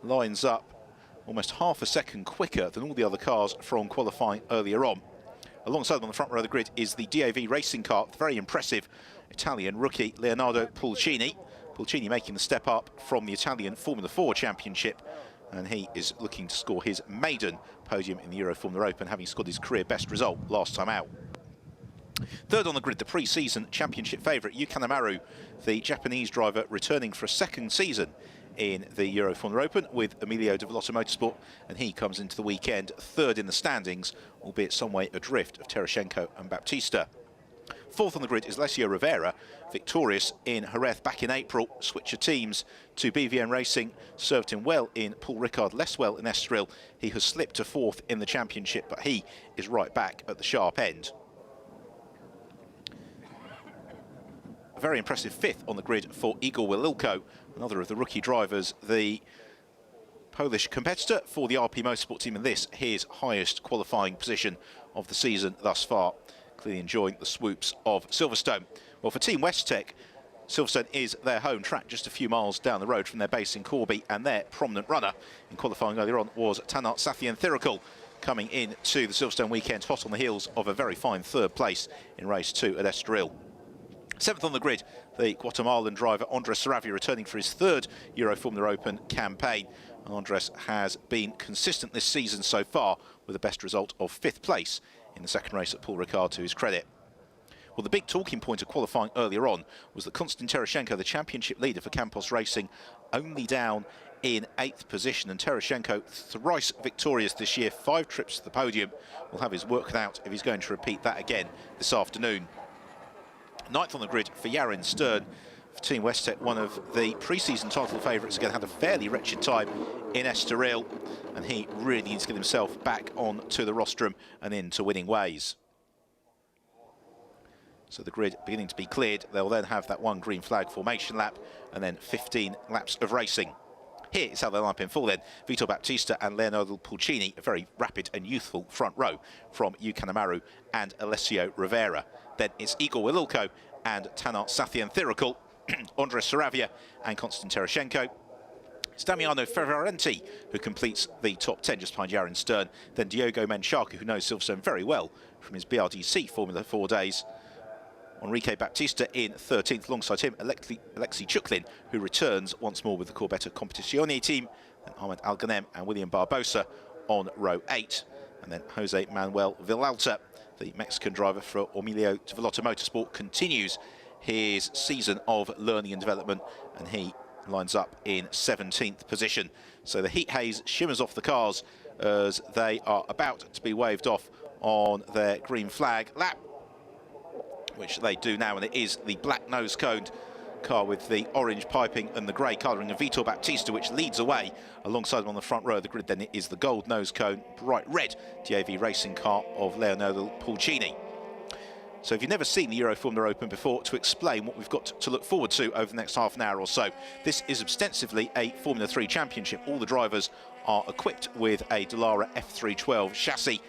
lines up almost half a second quicker than all the other cars from qualifying earlier on. Alongside them on the front row of the grid is the DAV racing car, the very impressive Italian rookie Leonardo Pulcini. Pulcini making the step up from the Italian Formula 4 Championship, and he is looking to score his maiden podium in the EuroFormula Open, having scored his career best result last time out. Third on the grid, the pre-season championship favourite, Yukanemaru, the Japanese driver returning for a second season in the EuroFormula Open with Emilio de Villotto Motorsport, and he comes into the weekend third in the standings, albeit some way adrift of Tereshenko and Baptista. Fourth on the grid is Alessio Rivera, victorious in Jerez back in April. Switcher teams to BVN Racing served him well in Paul Ricard, less well in Estoril. He has slipped to fourth in the championship, but he is right back at the sharp end. A very impressive fifth on the grid for Igor Wililko, another of the rookie drivers, the Polish competitor for the RP Motorsport team, and this his highest qualifying position of the season thus far. Clearly enjoying the swoops of Silverstone. Well, for Team WEST-TEC, Silverstone is their home track just a few miles down the road from their base in Corby, and their prominent runner in qualifying earlier on was Tanart Safian-Thirikul, coming into the Silverstone weekend hot on the heels of a very fine third place in race 2 at Estoril. Seventh on the grid, the Guatemalan driver Andres Saravia returning for his third EuroFormula Open campaign. Andres has been consistent this season so far with a best result of fifth place in the second race at Paul Ricard to his credit. Well, the big talking point of qualifying earlier on was that Konstantin Tereshenko, the championship leader for Campos Racing, only down in 8th position, and Tereshenko, thrice victorious this year, 5 trips to the podium, will have his work cut out if he's going to repeat that again this afternoon. Ninth on the grid for Yarin Stern. For Team WEST-TEC, one of the pre-season title favourites, again had a fairly wretched time in Estoril, and he really needs to get himself back onto the rostrum and into winning ways. So the grid beginning to be cleared. They'll then have that one green flag formation lap and then 15 laps of racing. Here is how they line up in full then. Vitor Baptista and Leonardo Pulcini, a very rapid and youthful front row from Yukanemaru and Alessio Rivera. Then it's Igor Wililko and Tanart Safian-Thirikul, Andres Saravia and Konstantin Tereshenko. It's Damiano Ferrarenti who completes the top 10 just behind Yarin Stern. Then Diogo Menchaca, who knows Silverstone very well from his BRDC Formula 4 days. Enrique Baptista in 13th, alongside him Alexei Chuklin, who returns once more with the Corbetta Competizione team. Then Ahmed Al-Ghanem and William Barbosa on row 8. And then Jose Manuel Villalta, the Mexican driver for Emilio de Villotto Motorsport, continues his season of learning and development, and he lines up in 17th position. So the heat haze shimmers off the cars as they are about to be waved off on their green flag lap, which they do now, and it is the black nose-coned car with the orange piping and the grey colouring of Vitor Baptista, which leads away. Alongside him on the front row of the grid then it is the gold nose cone, bright red DAV racing car of Leonardo Pulcini. So if you've never seen the EuroFormula Open before, to explain what we've got to look forward to over the next half an hour or so, this is ostensibly a Formula 3 championship. All the drivers are equipped with a Dallara F312 chassis.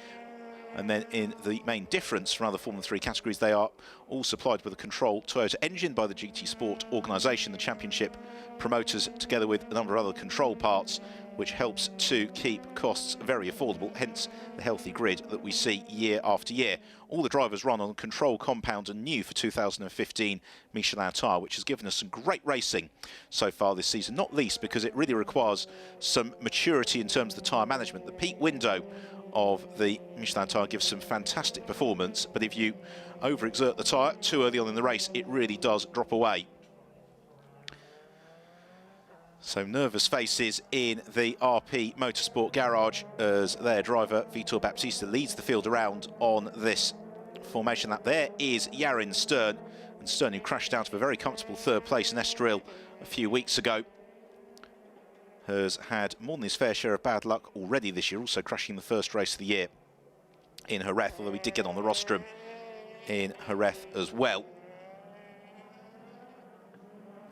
And then in the main difference from other Formula 3 categories, they are all supplied with a controlled Toyota engine by the GT Sport organisation, the championship promoters, together with a number of other control parts, which helps to keep costs very affordable, hence the healthy grid that we see year after year. All the drivers run on control compound and new for 2015 Michelin tyre, which has given us some great racing so far this season, not least because it really requires some maturity in terms of the tyre management. The peak window of the Michelin tyre gives some fantastic performance, but if you overexert the tyre too early on in the race, it really does drop away. So nervous faces in the RP Motorsport garage as their driver Vitor Baptista leads the field around on this formation lap. There is Yarin Stern, and Stern, who crashed out of a very comfortable third place in Estoril a few weeks ago, has had more than his fair share of bad luck already this year, also crashing the first race of the year in Jerez, although he did get on the rostrum in Jerez as well.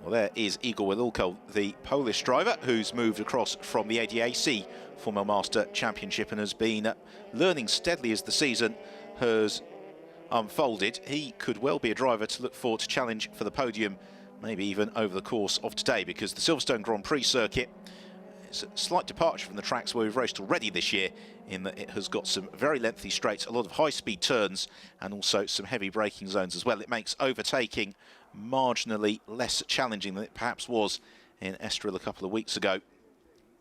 Well, there is Igor Wililko, the Polish driver, who's moved across from the ADAC Formula Master Championship and has been learning steadily as the season has unfolded. He could well be a driver to look forward to challenge for the podium, maybe even over the course of today, because the Silverstone Grand Prix circuit It's a slight departure from the tracks where we've raced already this year, in that it has got some very lengthy straights, a lot of high-speed turns, and also some heavy braking zones as well. It makes overtaking marginally less challenging than it perhaps was in Estoril a couple of weeks ago.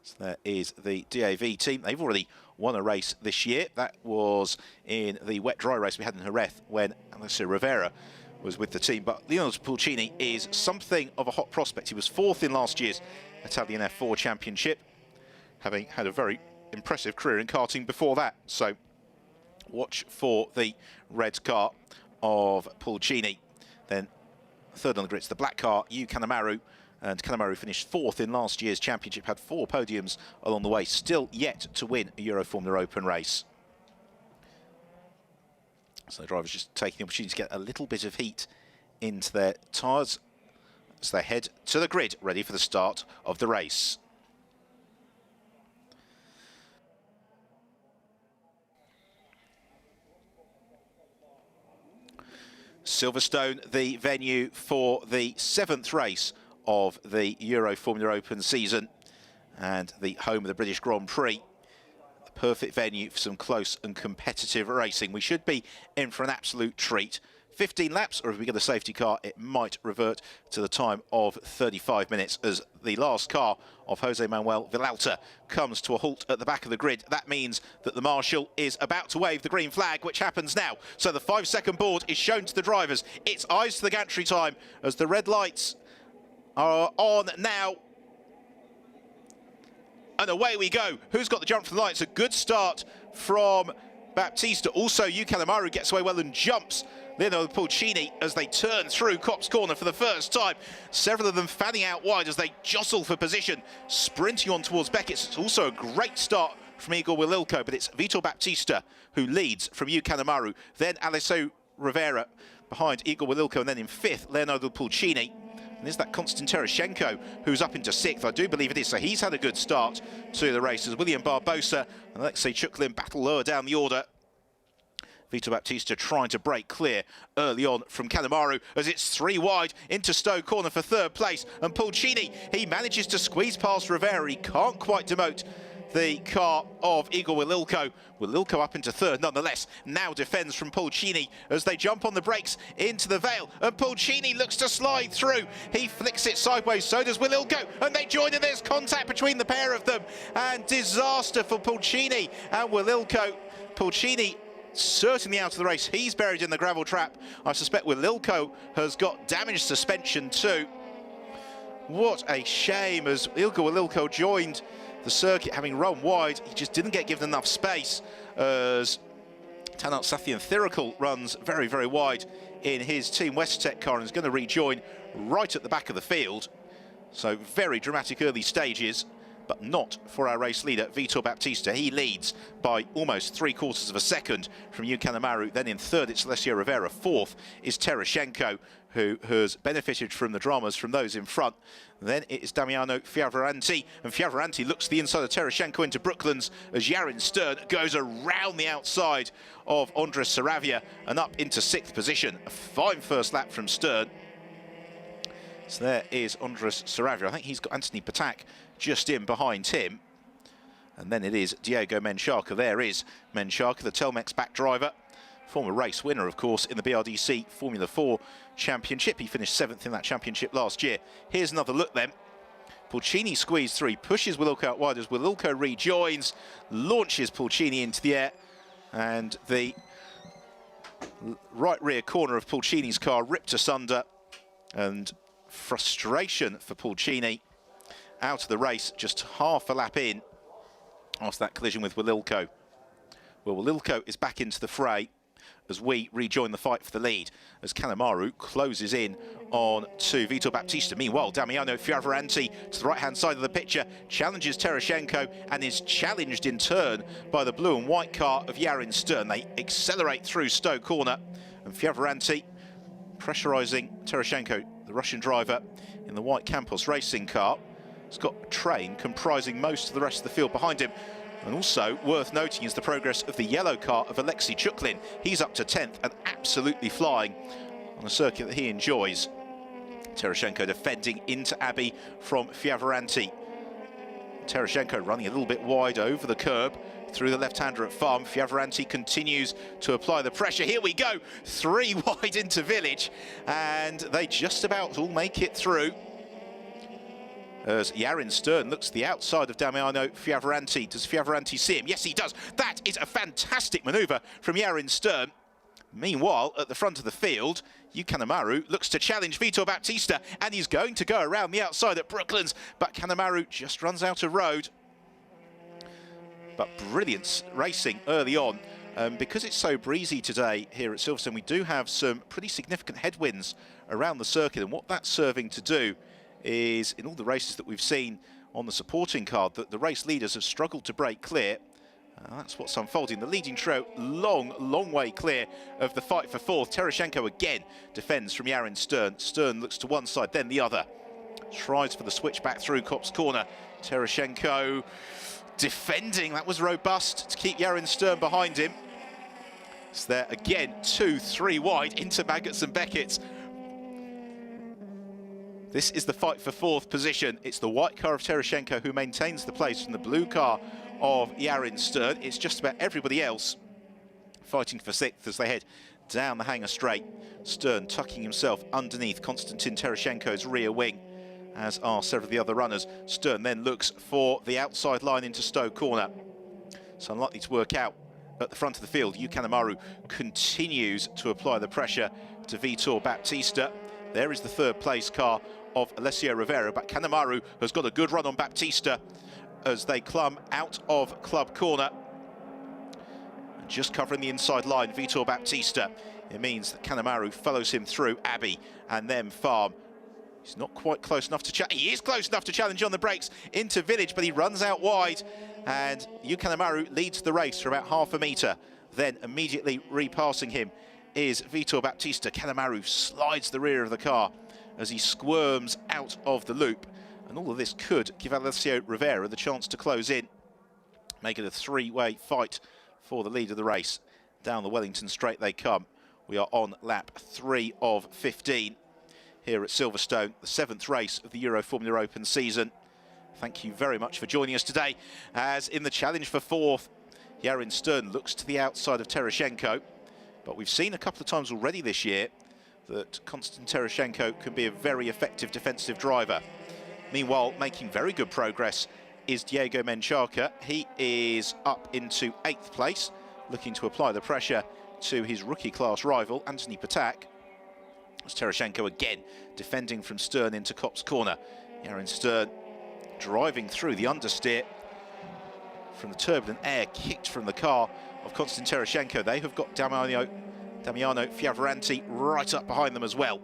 So there is the DAV team. They've already won a race this year. That was in the wet-dry race we had in Jerez when Alessio Rivera was with the team. But Leonardo Pulcini is something of a hot prospect. He was fourth in last year's Italian F4 Championship, having had a very impressive career in karting before that. So watch for the red car of Pulcini. Then third on the grid's the black car, Kanemaru. And Kanemaru finished fourth in last year's championship, had 4 podiums along the way, still yet to win a EuroFormula Open race. So the drivers just taking the opportunity to get a little bit of heat into their tyres as they head to the grid, ready for the start of the race. Silverstone, the venue for the 7th race of the EuroFormula Open season and the home of the British Grand Prix. The perfect venue for some close and competitive racing. We should be in for an absolute treat. 15 laps, or if we get a safety car, it might revert to the time of 35 minutes as the last car of Jose Manuel Vilalta comes to a halt at the back of the grid. That means that the marshal is about to wave the green flag, which happens now. So the 5-second board is shown to the drivers. It's eyes to the gantry time as the red lights are on now. And away we go. Who's got the jump from the line? It's a good start from Baptista. Also, Kanemaru gets away well and jumps Leonardo Pulcini as they turn through Copse Corner for the first time. Several of them fanning out wide as they jostle for position, sprinting on towards Beckett. It's also a great start from Igor Wililko, but it's Vitor Baptista who leads from Kanemaru. Then Alessio Rivera behind Igor Wililko, and then in 5th, Leonardo Pulcini. And is that Konstantin Terashenko who's up into 6th? I do believe it is. So he's had a good start to the race as William Barbosa and Alexei Chuklin battle lower down the order. Vitor Baptista trying to break clear early on from Kanemaru as it's 3 wide into Stowe Corner for 3rd place. And Pulcini, he manages to squeeze past Rivera. He can't quite demote the car of Igor Wililko. Wililko up into 3rd nonetheless. Now defends from Pulcini as they jump on the brakes into the Vale. And Pulcini looks to slide through. He flicks it sideways, so does Wililko. And they join, and there's contact between the pair of them. And disaster for Pulcini and Wililko. Pulcini certainly out of the race. He's buried in the gravel trap. I suspect Wililko has got damaged suspension too. What a shame as Igor Wililko joined the circuit having run wide. He just didn't get given enough space as Tanat Sathian Thirikal runs very, very wide in his Team WEST-TEC car and is going to rejoin right at the back of the field. So very dramatic early stages, but not for our race leader, Vitor Baptista. He leads by almost 3/4 of a second from Kanemaru. Then in 3rd, it's Alessio Rivera. 4th is Terashenko, who has benefited from the dramas from those in front. Then it is Damiano Fioravanti, and Fioravanti looks to the inside of Terashenko into Brooklands as Yarin Stern goes around the outside of Andres Saravia and up into 6th position. A fine first lap from Stern. So there is Andres Saravia. I think he's got Anthony Patak just in behind him. And then it is Diego Menchaca. There is Menchaca, the Telmex back driver. Former race winner, of course, in the BRDC Formula 4 Championship. He finished 7th in that championship last year. Here's another look then. Pulcini squeezed through, pushes Wililko out wide as Wililko rejoins, launches Pulcini into the air. And the right rear corner of Pulcini's car ripped asunder. And frustration for Pulcini out of the race just half a lap in after that collision with Wililko. Well, Wililko is back into the fray as we rejoin the fight for the lead as Kanemaru closes in on to Vitor Baptista. Meanwhile, Damiano Fioravanti to the right-hand side of the picture challenges Terashenko and is challenged in turn by the blue and white car of Yarin Stern. They accelerate through Stowe Corner and Fioravanti pressurising Terashenko, the Russian driver in the white Campos racing car. He's got a train comprising most of the rest of the field behind him. And also worth noting is the progress of the yellow car of Alexei Chuklin. He's up to 10th and absolutely flying on a circuit that he enjoys. Terashenko defending into Abbey from Fioravanti. Tereshchenko running a little bit wide over the curb through the left-hander at Farm. Fioravanti continues to apply the pressure. Here we go, 3 wide into Village, and they just about all make it through. As Yarin Stern looks to the outside of Damiano Fioravanti. Does Fioravanti see him? Yes, he does. That is a fantastic manoeuvre from Yarin Stern. Meanwhile, at the front of the field, Kanemaru looks to challenge Vitor Baptista, and he's going to go around the outside at Brooklands, but Kanemaru just runs out of road. But brilliant racing early on. Because it's so breezy today here at Silverstone, we do have some pretty significant headwinds around the circuit, and what that's serving to do is, in all the races that we've seen on the supporting card, that the race leaders have struggled to break clear. That's what's unfolding. The leading trio, long way clear of the fight for fourth. Tereshchenko again defends from Yarin Stern. Stern looks to one side, then the other. Tries for the switch back through Kopp's corner. Tereshchenko defending. That was robust to keep Yarin Stern behind him. It's there again, 2-3 wide into Maggots and Beckett. This is the fight for fourth position. It's the white car of Tereshchenko who maintains the place from the blue car of Yarin Stern. It's just about everybody else fighting for sixth as they head down the hangar straight. Stern tucking himself underneath Konstantin Tereshchenko's rear wing, as are several of the other runners. Stern then looks for the outside line into Stowe Corner. It's unlikely to work out at the front of the field. Kanemaru continues to apply the pressure to Vitor Baptista. There is the third place car of Alessio Rivera, but Kanemaru has got a good run on Baptista as they climb out of Club Corner. And just covering the inside line, Vitor Baptista. It means that Kanemaru follows him through Abbey and then Farm. He's not quite close enough to challenge. He is close enough to challenge on the brakes into Village, but he runs out wide, and Kanemaru leads the race for about half a metre. Then immediately repassing him is Vitor Baptista. Kanemaru slides the rear of the car as he squirms out of the loop. And all of this could give Alessio Rivera the chance to close in, make it a three-way fight for the lead of the race. Down the Wellington straight they come. We are on lap 3 of 15 here at Silverstone, the 7th race of the EuroFormula Open season. Thank you very much for joining us today, as in the challenge for fourth, Yarin Stern looks to the outside of Tereshchenko. But we've seen a couple of times already this year that Konstantin Tereshchenko can be a very effective defensive driver. Meanwhile, making very good progress is Diego Menchaca. He is up into 8th place, looking to apply the pressure to his rookie-class rival, Anthony Patak. As Tereshchenko again defending from Stern into Kopp's corner. Yarin Stern driving through the understeer from the turbulent air kicked from the car of Konstantin Tereshchenko. They have got Damiano Fioravanti right up behind them as well.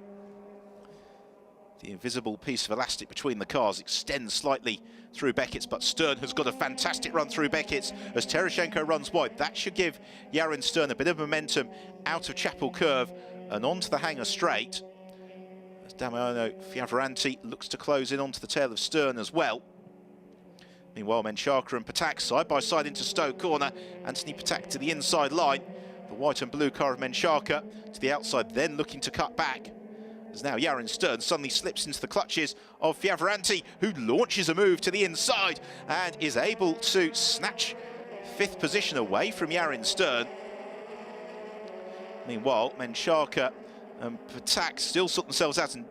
The invisible piece of elastic between the cars extends slightly through Beckett's, but Stern has got a fantastic run through Beckett's as Tereshchenko runs wide. That should give Yarin Stern a bit of momentum out of Chapel Curve and onto the hangar straight. As Damiano Fioravanti looks to close in onto the tail of Stern as well. Meanwhile, Menchaca and Patak side by side into Stowe Corner. Anthony Patak to the inside line. The white and blue car of Menchaca to the outside, then looking to cut back. As now Yarin Stern suddenly slips into the clutches of Fioravanti, who launches a move to the inside and is able to snatch 5th position away from Yarin Stern. Meanwhile, Menchaca and Patak still sort themselves out, and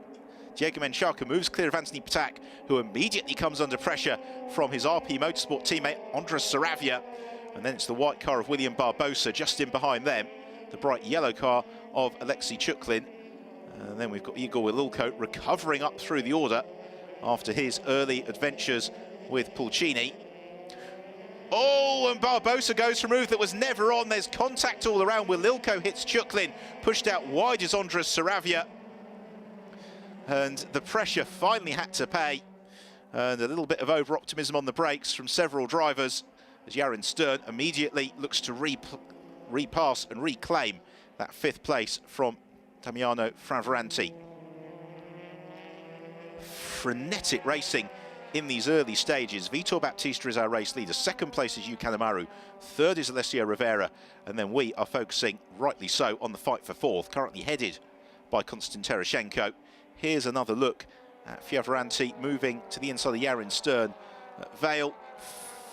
Diego Menchaca moves clear of Anthony Patak, who immediately comes under pressure from his RP Motorsport teammate Andres Saravia. And then it's the white car of William Barbosa just in behind them, the bright yellow car of Alexei Chuklin. And then we've got Igor Wililko recovering up through the order after his early adventures with Pulcini. Oh, and Barbosa goes for a move that was never on. There's contact all around. Wililko hits Chuklin, pushed out wide is Andres Saravia. And the pressure finally had to pay. And a little bit of over-optimism on the brakes from several drivers as Yarin Stern immediately looks to repass and reclaim that 5th place from Damiano Fioravanti. Frenetic racing in these early stages. Vitor Baptista is our race leader. 2nd place is Kanemaru. 3rd is Alessio Rivera. And then we are focusing, rightly so, on the fight for 4th, currently headed by Konstantin Tereshchenko. Here's another look at Fioravanti moving to the inside of Yarin Stern Vale,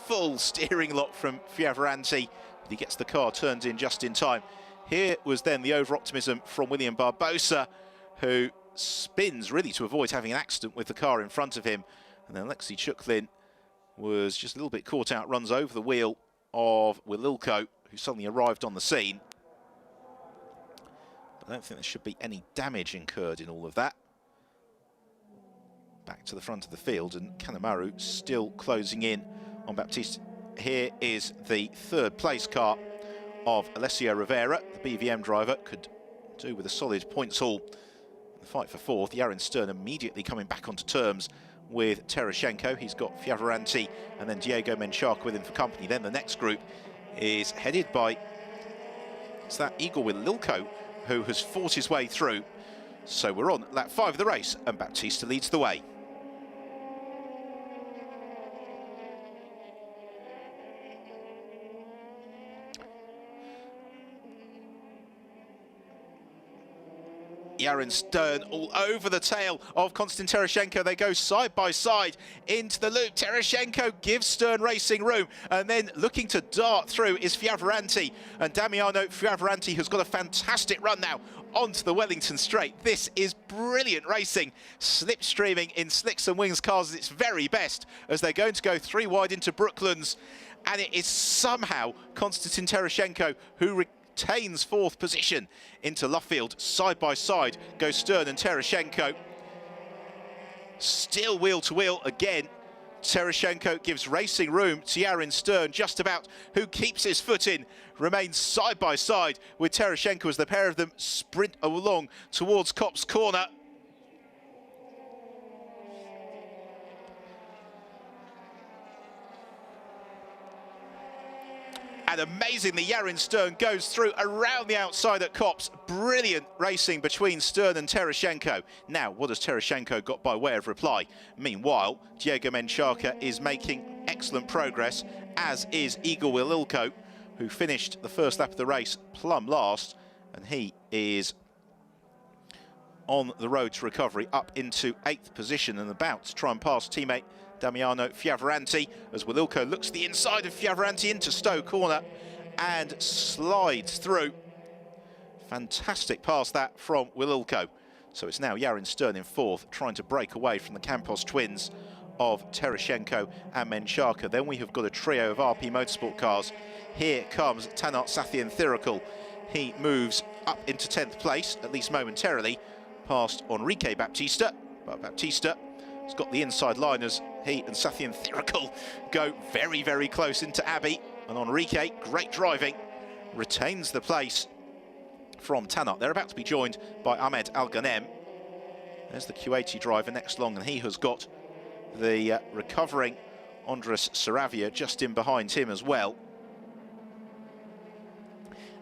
full steering lock from Fioravanti. He gets the car turned in just in time. Here was then the over-optimism from William Barbosa, who spins really to avoid having an accident with the car in front of him. And then Alexei Chuklin was just a little bit caught out, runs over the wheel of Wililko, who suddenly arrived on the scene. But I don't think there should be any damage incurred in all of that. Back to the front of the field, and Kanemaru still closing in on Baptiste. Here is the third place car of Alessio Rivera. The BVM driver could do with a solid points haul. The fight for fourth, Yarin Stern immediately coming back onto terms with Terashenko. He's got Fioravanti and then Diego Menchak with him for company. Then the next group is headed by, it's that Igor Wililko, who has fought his way through. So we're on lap 5 of the race, and Baptiste leads the way. Yarin Stern all over the tail of Konstantin Terashenko. They go side by side into the loop. Terashenko gives Stern racing room, and then looking to dart through is Fioravanti. And Damiano Fioravanti, who's got a fantastic run now onto the Wellington Straight. This is brilliant racing, slipstreaming in slicks and wings cars at its very best, as they're going to go 3 wide into Brooklands. And it is somehow Konstantin Terashenko who retains 4th position into Luffield. Side by side go Stern and Terashenko. Still wheel to wheel again. Terashenko gives racing room to Yarin Stern, just about, who keeps his foot in, remains side by side with Terashenko as the pair of them sprint along towards Copse Corner. And amazingly, Yarin Stern goes through around the outside at Copse. Brilliant racing between Stern and Terashenko. Now, what has Terashenko got by way of reply? Meanwhile, Diego Menchaka is making excellent progress, as is Igor Wililko, who finished the first lap of the race plumb last. And he is on the road to recovery, up into 8th position and about to try and pass teammate Damiano Fioravanti, as Wililko looks the inside of Fioravanti into Stowe Corner and slides through. Fantastic pass that from Wililko. So it's now Yarin Stern in 4th, trying to break away from the Campos twins of Terashenko and Menchaka. Then we have got a trio of RP Motorsport cars. Here comes Tanart Sathian Thirikal. He moves up into 10th place, at least momentarily, past Enrique Baptista. But Baptista has got the inside line as he and Sathian Thirikal go very, very close into Abbey. And Enrique, great driving, retains the place from Tanart. They're about to be joined by Ahmed Al-Ghanem. There's the Q80 driver next along, and he has got the recovering Andres Saravia just in behind him as well.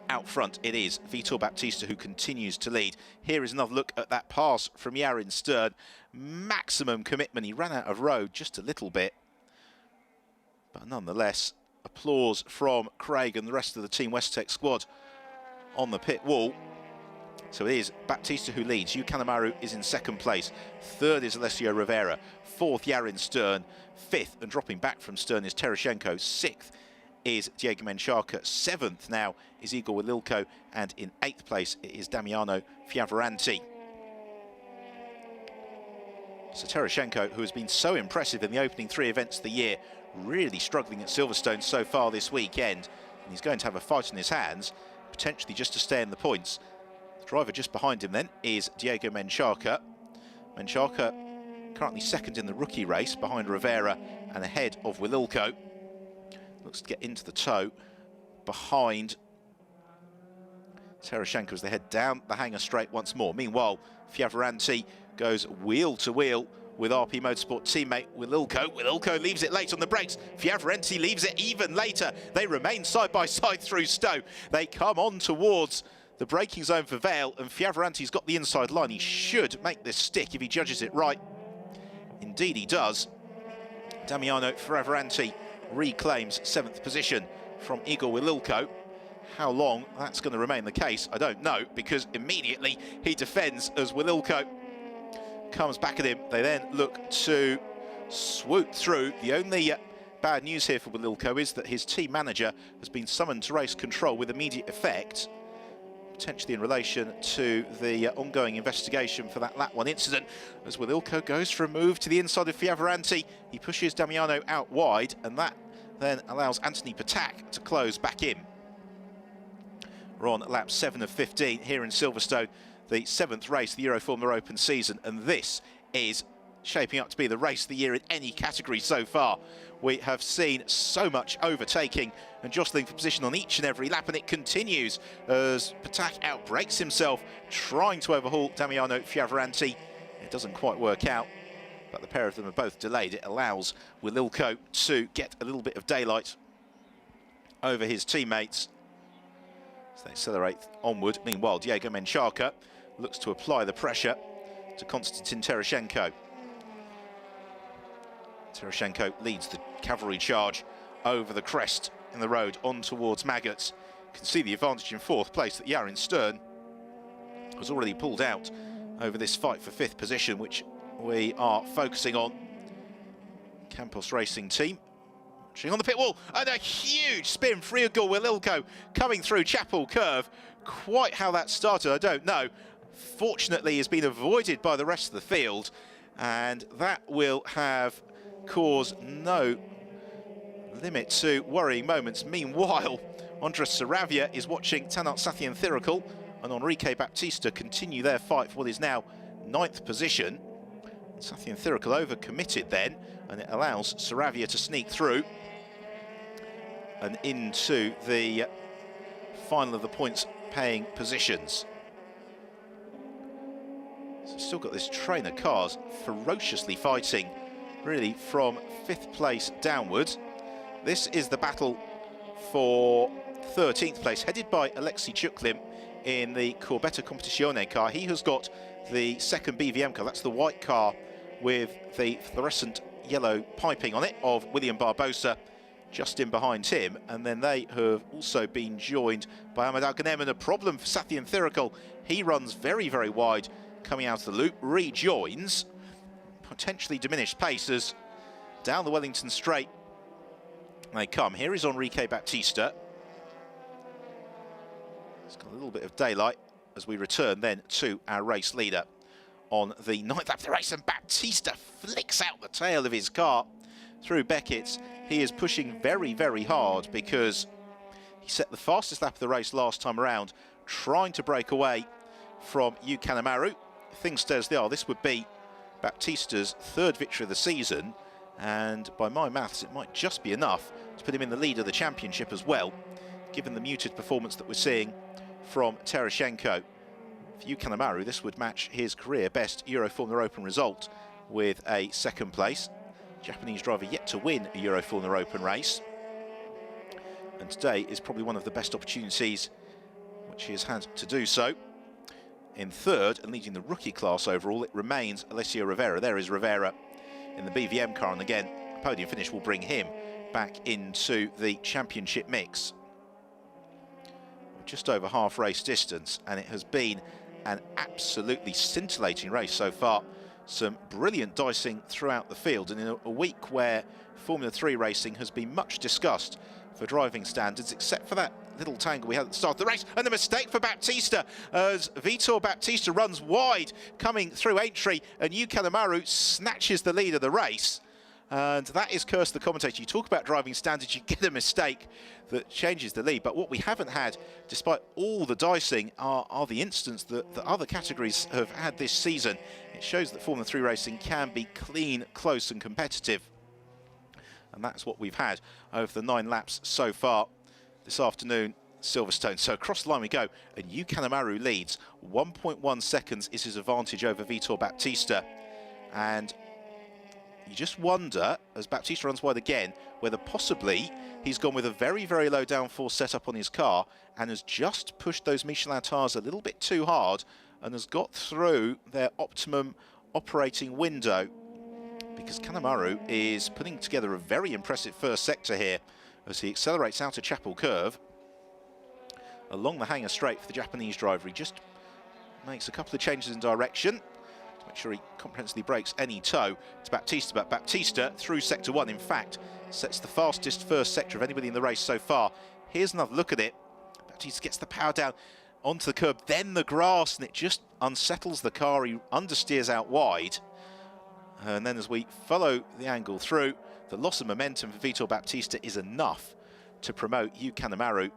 Out front, it is Vitor Baptista who continues to lead. Here is another look at that pass from Yarin Stern. Maximum commitment. He ran out of road just a little bit. But nonetheless, applause from Craig and the rest of the Team WEST-TEC squad on the pit wall. So it is Baptista who leads. Yu Kanemaru is in 2nd place. 3rd is Alessio Rivera. 4th, Yarin Stern. 5th, and dropping back from Stern, is Terashenko. 6th is Diego Menchaka. 7th now is Igor Wililko, and in 8th place it is Damiano Fioravanti. So Terashenko, who has been so impressive in the opening 3 events of the year, really struggling at Silverstone so far this weekend, and he's going to have a fight in his hands, potentially just to stay in the points. The driver just behind him then is Diego Menchaka. Menchaka currently 2nd in the rookie race, behind Rivera and ahead of Wililko. Looks to get into the tow behind Terashenko as they head down the hangar straight once more. Meanwhile, Fioravanti goes wheel to wheel with RP Motorsport teammate Wililko. Wililko leaves it late on the brakes. Fioravanti leaves it even later. They remain side by side through Stowe. They come on towards the braking zone for Vale, and Fioravanti's got the inside line. He should make this stick if he judges it right. Indeed he does. Damiano Fioravanti reclaims 7th position from Igor Wililko. How long that's going to remain the case, I don't know, because immediately he defends as Wililko comes back at him. They then look to swooped through. The only bad news here for Wililko is that his team manager has been summoned to race control with immediate effect, potentially in relation to the ongoing investigation for that lap 1 incident. As Wililko goes for a move to the inside of Fioravanti, he pushes Damiano out wide, and that then allows Anthony Patak to close back in. We're on lap 7 of 15 here in Silverstone, the 7th race of the EuroFormula Open season, and this is shaping up to be the race of the year in any category so far. We have seen so much overtaking and jostling for position on each and every lap, and it continues as Patak outbreaks himself, trying to overhaul Damiano Fioravanti. It doesn't quite work out, but the pair of them are both delayed. It allows Wililko to get a little bit of daylight over his teammates as they accelerate onward. Meanwhile, Diego Menchaca looks to apply the pressure to Konstantin Tereshchenko. Tereshchenko leads the cavalry charge over the crest in the road on towards Maggots. You can see the advantage in 4th place that Yarin Stern has already pulled out over this fight for 5th position, which we are focusing on. Campos Racing team watching on the pit wall, and a huge spin for Igor Wililko coming through Chapel Curve. Quite how that started, I don't know. Fortunately, has been avoided by the rest of the field, and that will have caused no limit to worrying moments. Meanwhile, Andres Saravia is watching Tanart Sathienthirakul and Enrique Baptista continue their fight for what is now 9th position. Sathienthirakul overcommitted then, and it allows Saravia to sneak through and into the final of the points paying positions. So still got this train of cars ferociously fighting really from 5th place downwards. This is the battle for 13th place, headed by Alexei Chuklim in the Corbetta Competizione car. He has got the 2nd BVM car, that's the white car with the fluorescent yellow piping on it, of William Barbosa just in behind him. And then they have also been joined by Ahmed Al-Ghanem, and a problem for Sathienthirakul. He runs very, very wide coming out of the loop, rejoins, potentially diminished paces down the Wellington Straight they come. Here is Enrique Baptista. It's got a little bit of daylight as we return then to our race leader on the 9th lap of the race, and Baptista flicks out the tail of his car through Beckett's. He is pushing very, very hard because he set the fastest lap of the race last time around, trying to break away from Yu Kanemaru. If things stay as they are, this would be Baptista's 3rd victory of the season, and by my maths it might just be enough to put him in the lead of the championship as well, given the muted performance that we're seeing from Tereshchenko. For Yu Kanemaru, this would match his career best EuroFormula Open result with a 2nd place. Japanese driver yet to win a EuroFormula Open race, and today is probably one of the best opportunities which he has had to do so. In 3rd and leading the rookie class overall, it remains Alessio Rivera. There is Rivera in the BVM car, and again, a podium finish will bring him back into the championship mix. We're just over half race distance, and it has been an absolutely scintillating race so far. Some brilliant dicing throughout the field, and in a week where Formula 3 racing has been much discussed for driving standards, except for that little tangle we had at the start of the race, and the mistake for Baptista as Vitor Baptista runs wide coming through Aintree, and Yu Kanemaru snatches the lead of the race. And that is curse the commentator. You talk about driving standards, you get a mistake that changes the lead. But what we haven't had, despite all the dicing, are the incidents that the other categories have had this season. It shows that Formula 3 racing can be clean, close and competitive. And that's what we've had over the 9 laps so far this afternoon, Silverstone. So across the line we go, and Yu Kanemaru leads. 1.1 seconds is his advantage over Vitor Baptista. And you just wonder, as Baptista runs wide again, whether possibly he's gone with a very, very low downforce setup on his car and has just pushed those Michelin tires a little bit too hard and has got through their optimum operating window, because Kanemaru is putting together a very impressive first sector here as he accelerates out of Chapel Curve along the hanger straight for the Japanese driver. He just makes a couple of changes in direction, make sure he comprehensively breaks any toe. It's Baptista, but Baptista through sector 1, in fact, sets the fastest first sector of anybody in the race so far. Here's another look at it. Baptista gets the power down onto the curb, then the grass, and it just unsettles the car. He understeers out wide. And then as we follow the angle through, the loss of momentum for Vitor Baptista is enough to promote Yu Kanemaru.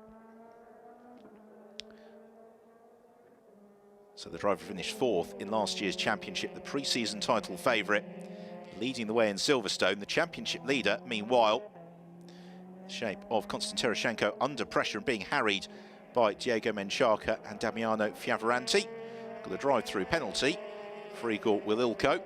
So the driver finished 4th in last year's championship, the pre-season title favourite, leading the way in Silverstone. The championship leader, meanwhile, in the shape of Konstantin Tereshchenko, under pressure and being harried by Diego Menchaca and Damiano Fioravanti. Got a drive-through penalty for Igor Wililko.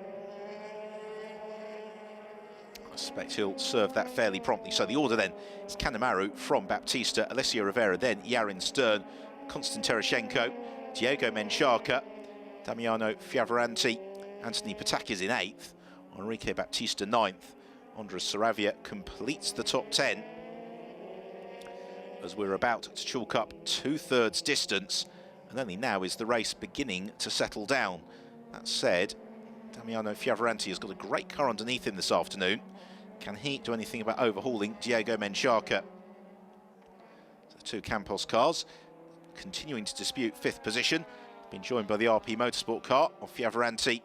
I suspect he'll serve that fairly promptly. So the order then is Kanemaru from Baptista, Alessio Rivera, then Yarin Stern, Konstantin Tereshchenko, Diego Menchaca, Damiano Fioravanti, Anthony Patakis in 8th, Enrique Baptista 9th. Andres Saravia completes the top 10 as we're about to chalk up 2/3 distance, and only now is the race beginning to settle down. That said, Damiano Fioravanti has got a great car underneath him this afternoon. Can he do anything about overhauling Diego Menchaca? The two Campos cars continuing to dispute 5th position, been joined by the RP Motorsport car of Fioravanti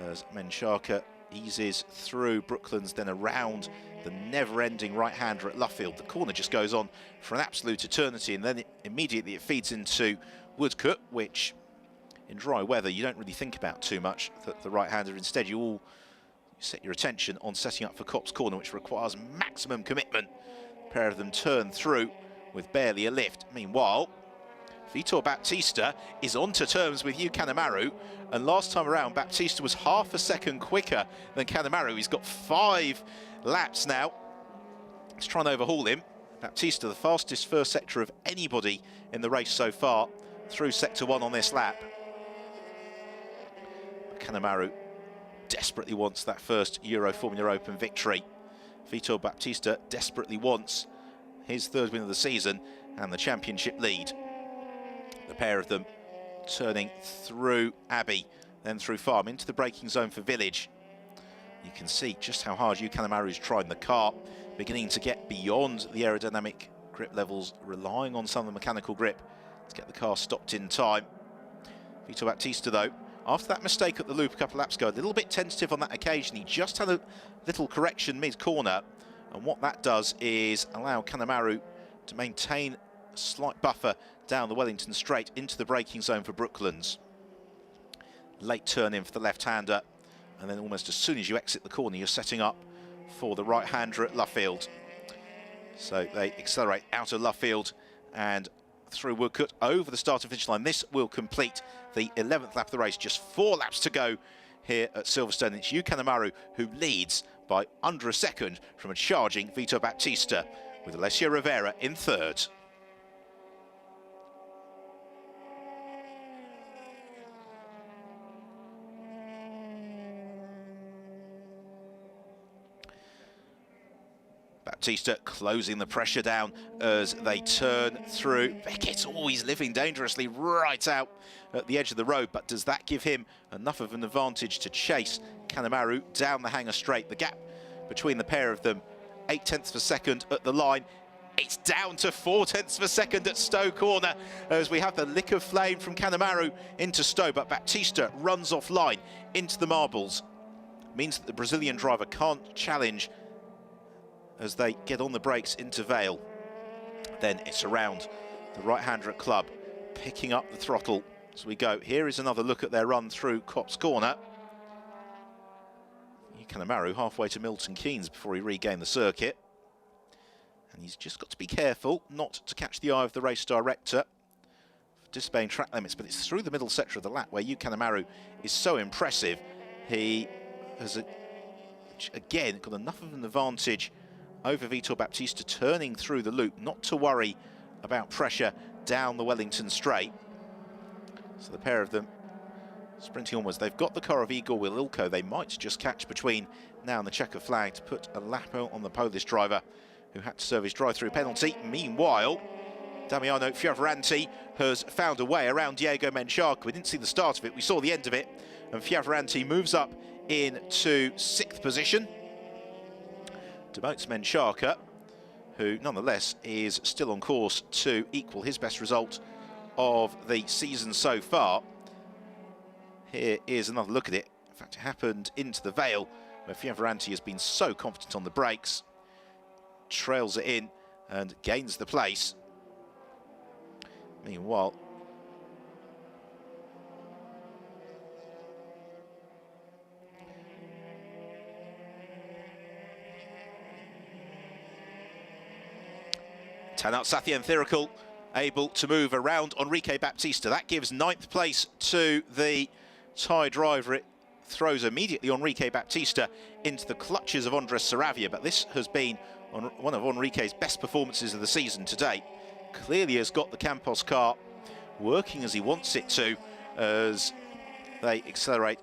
as Menchaca eases through Brooklands, then around the never-ending right-hander at Luffield. The corner just goes on for an absolute eternity, and then immediately it feeds into Woodcote, which in dry weather you don't really think about too much, the right-hander. Instead you all set your attention on setting up for Copse Corner, which requires maximum commitment. A pair of them turn through with barely a lift. Meanwhile, Vitor Baptista is on to terms with Yu Kanemaru, and last time around Baptista was half a second quicker than Kanemaru. He's got 5 laps now. Let's try and overhaul him. Baptista, the fastest first sector of anybody in the race so far, through sector 1 on this lap. Kanemaru desperately wants that first EuroFormula Open victory. Vitor Baptista desperately wants his 3rd win of the season and the championship lead. The pair of them turning through Abbey, then through Farm, into the braking zone for Village. You can see just how hard Yu Kanemaru is trying the car, beginning to get beyond the aerodynamic grip levels, relying on some of the mechanical grip to get the car stopped in time. Vitor Baptista, though, after that mistake at the loop a couple of laps ago, a little bit tentative on that occasion. He just had a little correction mid-corner, and what that does is allow Kanemaru to maintain a slight buffer down the Wellington Straight into the braking zone for Brooklands. Late turn in for the left-hander, and then almost as soon as you exit the corner, you're setting up for the right-hander at Luffield. So they accelerate out of Luffield and through Woodcote over the start and finish line. This will complete the 11th lap of the race. Just 4 laps to go here at Silverstone. It's Yu Kanemaru who leads by under a second from a charging Vitor Baptista, with Alessio Rivera in 3rd. Baptista closing the pressure down as they turn through. Beckett's always living dangerously right out at the edge of the road, but does that give him enough of an advantage to chase Kanemaru down the Hangar Straight? The gap between the pair of them, 0.8 of a second at the line. It's down to 0.4 of a second at Stowe Corner as we have the lick of flame from Kanemaru into Stowe, but Baptista runs offline into the marbles. Means that the Brazilian driver can't challenge as they get on the brakes into Vale. Then it's around the right-hander at Club, picking up the throttle as we go. Here is another look at their run through Copse Corner. Kanemaru halfway to Milton Keynes before he regained the circuit. And he's just got to be careful not to catch the eye of the race director for disobeying track limits, but it's through the middle sector of the lap where Yu Kanemaru is so impressive. He has, again, got enough of an advantage over Vitor Baptista turning through the loop, not to worry about pressure down the Wellington Straight. So the pair of them sprinting onwards. They've got the car of Igor Wililko. They might just catch between now and the checker flag to put a lap on the Polish driver who had to serve his drive-through penalty. Meanwhile, Damiano Fioravanti has found a way around Diego Menchaca. We didn't see the start of it, we saw the end of it. And Fioravanti moves up into 6th position. Demotes Menchaca, who nonetheless is still on course to equal his best result of the season so far. Here is another look at it. In fact, it happened into the Vale, where Fioravanti has been so confident on the brakes, trails it in and gains the place. Meanwhile, Tanat Sathienthirikul able to move around Enrique Baptista. That gives 9th place to the Thai driver. It throws immediately Enrique Baptista into the clutches of Andres Saravia, but this has been one of Enrique's best performances of the season to date. Clearly has got the Campos car working as he wants it to, as they accelerate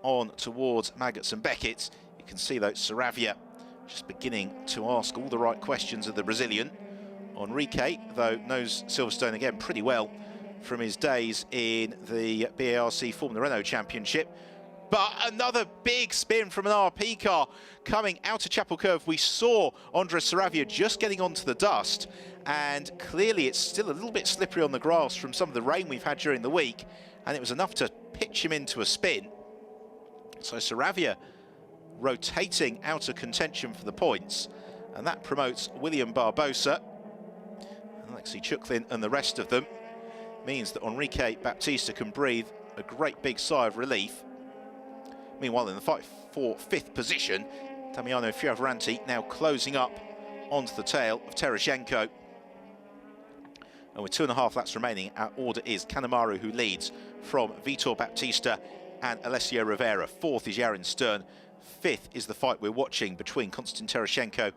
on towards Maggots and Beckett. You can see though Saravia just beginning to ask all the right questions of the Brazilian. Enrique, though, knows Silverstone again pretty well from his days in the BARC Formula Renault Championship. But another big spin from an RP car coming out of Chapel Curve. We saw Andres Saravia just getting onto the dust, and clearly it's still a little bit slippery on the grass from some of the rain we've had during the week, and it was enough to pitch him into a spin. So Saravia rotating out of contention for the points, and that promotes William Barbosa, Alexei Chuklin and the rest of them. Means that Enrique Baptista can breathe a great big sigh of relief. Meanwhile, in the fight for 5th position, Damiano Fioravanti now closing up onto the tail of Tereshchenko. And with 2.5 laps remaining, our order is Kanemaru, who leads from Vitor Baptista and Alessio Rivera. 4th is Yarin Stern. 5th is the fight we're watching between Konstantin Tereshchenko,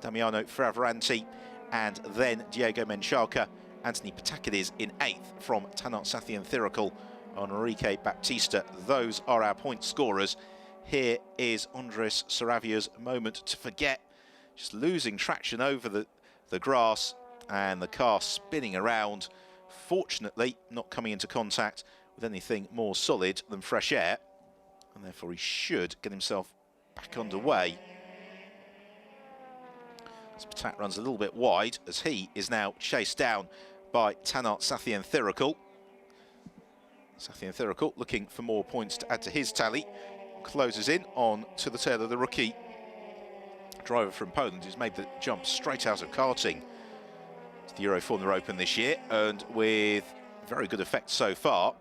Damiano Fioravanti, and then Diego Menchaca. Anthony Patakidis in 8th from Tanat Sathienthirikul on Enrique Baptista. Those are our point scorers. Here is Andres Saravia's moment to forget, just losing traction over the grass and the car spinning around. Fortunately, not coming into contact with anything more solid than fresh air, and therefore he should get himself back underway. As Patak runs a little bit wide, as he is now chased down by Tanat Sathienthirikul. Sathienthirikul looking for more points to add to his tally. Closes in on to the tail of the rookie driver from Poland, who's made the jump straight out of karting to the EuroFormula Open this year, and with very good effect so far.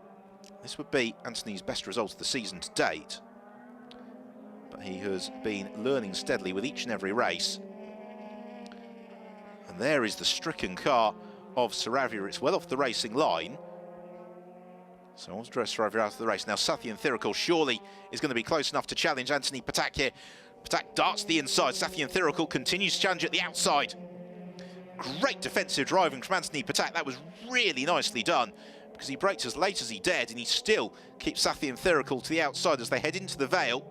This would be Anthony's best result of the season to date, but he has been learning steadily with each and every race. And there is the stricken car of Saravia. It's well off the racing line. So Andres Saravia out of the race. Now Sathienthirikul surely is going to be close enough to challenge Anthony Patak here. Patak darts to the inside. Sathienthirikul continues to challenge at the outside. Great defensive driving from Anthony Patak. That was really nicely done, because he braked as late as he dared, and he still keeps Sathienthirikul to the outside as they head into the Vale.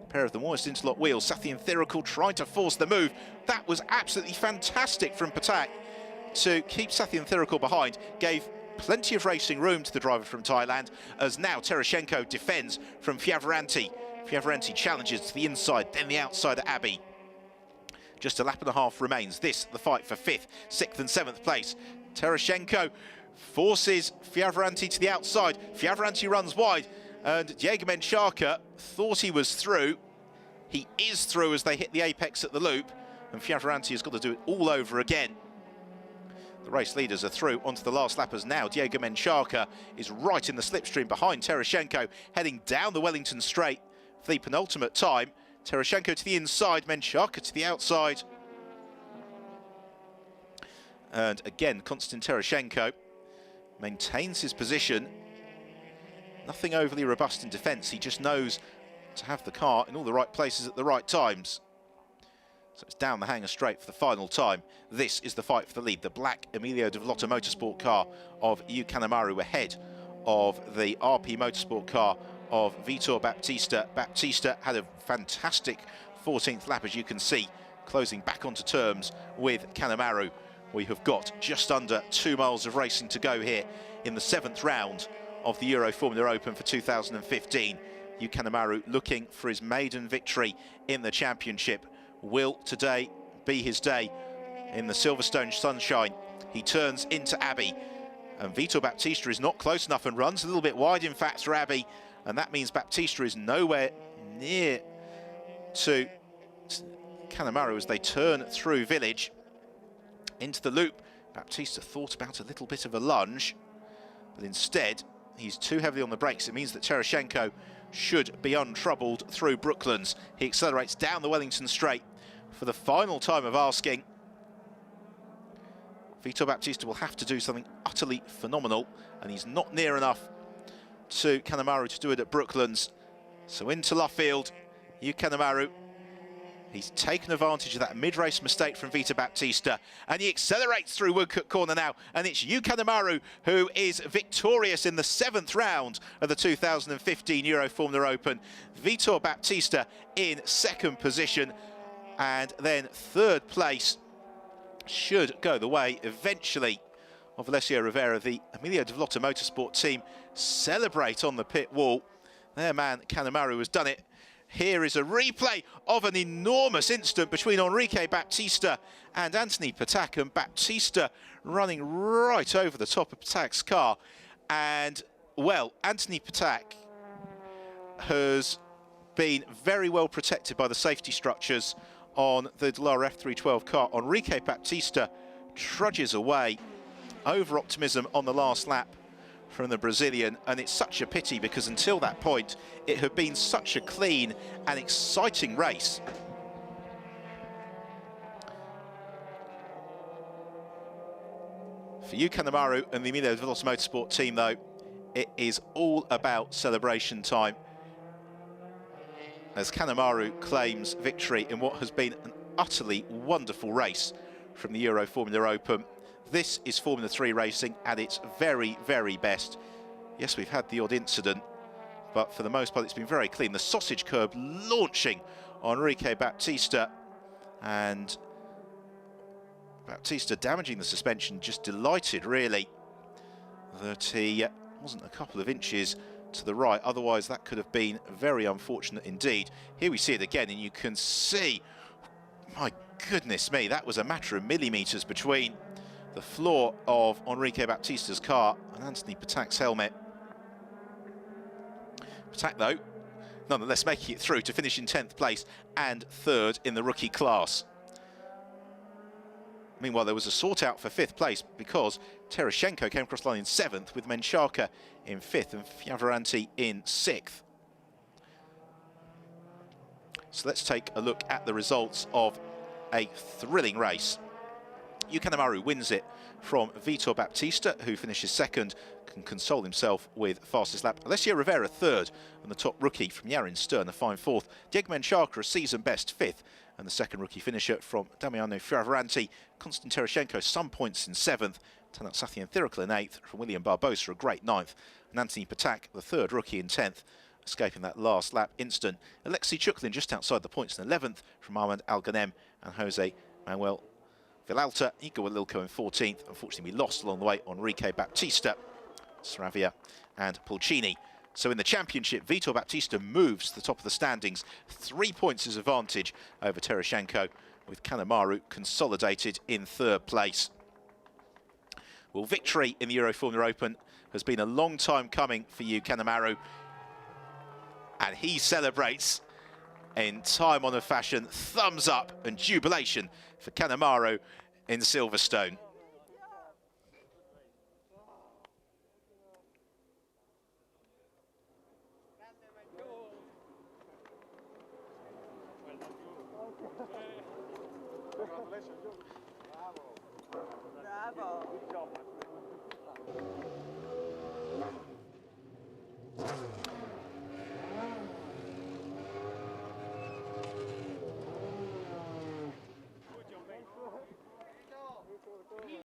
A pair of the moist interlock wheels. Sathienthirikul trying to force the move. That was absolutely fantastic from Patak to keep Sathienthirikul behind. Gave plenty of racing room to the driver from Thailand, as now Tereshchenko defends from Fioravanti. Fioravanti challenges to the inside, then the outside at Abbey. Just 1.5 laps remains. This, the fight for 5th, 6th and 7th place. Tereshchenko forces Fioravanti to the outside. Fioravanti runs wide, and Diego Menchaca thought he was through. He is through as they hit the apex at the loop, and Fioravanti has got to do it all over again. The race leaders are through onto the last lappers now. Diego Menchaca is right in the slipstream behind Tereshchenko, heading down the Wellington Straight for the penultimate time. Tereshchenko to the inside, Menchaca to the outside. And again, Konstantin Tereshchenko maintains his position. Nothing overly robust in defence. He just knows to have the car in all the right places at the right times. So it's down the hanger straight for the final time. This is the fight for the lead. The black Emilio de Vlota Motorsport car of Yu Kanemaru ahead of the RP Motorsport car of Vitor Baptista. Baptista had a fantastic 14th lap, as you can see, closing back onto terms with Kanemaru, We have got just under 2 miles of racing to go here in the 7th round of the EuroFormula Open for 2015. Yuki Kanemaru looking for his maiden victory in the championship. Will today be his day in the Silverstone sunshine? He turns into Abbey, and Vitor Baptista is not close enough and runs a little bit wide, in fact, for Abbey, and that means Baptista is nowhere near to Kanemaru as they turn through Village into the loop. Baptista thought about a little bit of a lunge, but instead he's too heavily on the brakes. It means that Tereschenko should be untroubled through Brooklands. He accelerates down the Wellington Straight for the final time of asking. Vitor Baptista will have to do something utterly phenomenal, and he's not near enough to Kanemaru to do it at Brooklands. So into Luffield, Yuki Kanemaru. He's taken advantage of that mid-race mistake from Vitor Baptista, and he accelerates through Woodcote Corner now, and it's Yuki Kanemaru who is victorious in the 7th round of the 2015 EuroFormula Open. Vitor Baptista in 2nd position, and then 3rd place should go the way eventually of Alessio Rivera. The Emilio de Vlota Motorsport team celebrate on the pit wall. Their man Kanemaru has done it. Here is a replay of an enormous incident between Enrique Baptista and Anthony Patak, and Baptista running right over the top of Patak's car. And, well, Anthony Patak has been very well protected by the safety structures on the Dallara F312 car. Enrique Baptista trudges away. Over optimism on the last lap from the Brazilian, and it's such a pity because until that point it had been such a clean and exciting race. For Yuki Kanemaru and the Emilio de Vlota Motorsport team, though, it is all about celebration time, as Kanemaru claims victory in what has been an utterly wonderful race from the EuroFormula Open. This is Formula 3 racing at its very, very best. Yes, we've had the odd incident, but for the most part it's been very clean. The sausage curb launching Enrique Baptista, and Baptista damaging the suspension. Just delighted, really, that he wasn't a couple of inches to the right. Otherwise, that could have been very unfortunate indeed. Here we see it again, and you can see, my goodness me, that was a matter of millimetres between the floor of Enrique Baptista's car and Anthony Patak's helmet. Patak, though, nonetheless making it through to finish in 10th place and 3rd in the rookie class. Meanwhile, there was a sort-out for 5th place because Tereschenko came across the line in 7th, with Menchaca in 5th and Fioravanti in 6th. So let's take a look at the results of a thrilling race. Yuki Kanemaru wins it from Vitor Baptista, who finishes 2nd, can console himself with fastest lap. Alessio Rivera 3rd, and the top rookie from Yarin Stern a fine 4th. Diego Menchaca a season best 5th, and the 2nd rookie finisher from Damiano Fioravanti. Constant Tereschenko some points in 7th. Tanat Sathian Thirakel in 8th, from William Barbosa a great 9th. And Anthony Patak, the 3rd rookie, in 10th, escaping that last lap incident. Alexei Chuklin just outside the points in 11th, from Ahmed Al-Ghanem and Jose Manuel Villalta. Igor Lilko in 14th. Unfortunately, we lost along the way Enrique Baptista, Saravia and Pulcini. So in the championship, Vitor Baptista moves to the top of the standings. 3 points his advantage over Tereschenko, with Kanemaru consolidated in 3rd place. Well, victory in the EuroFormula Open has been a long time coming for Yuki Kanemaru, and he celebrates in time-honoured fashion. Thumbs up and jubilation for Kanemaru in Silverstone. Bravo. Good job.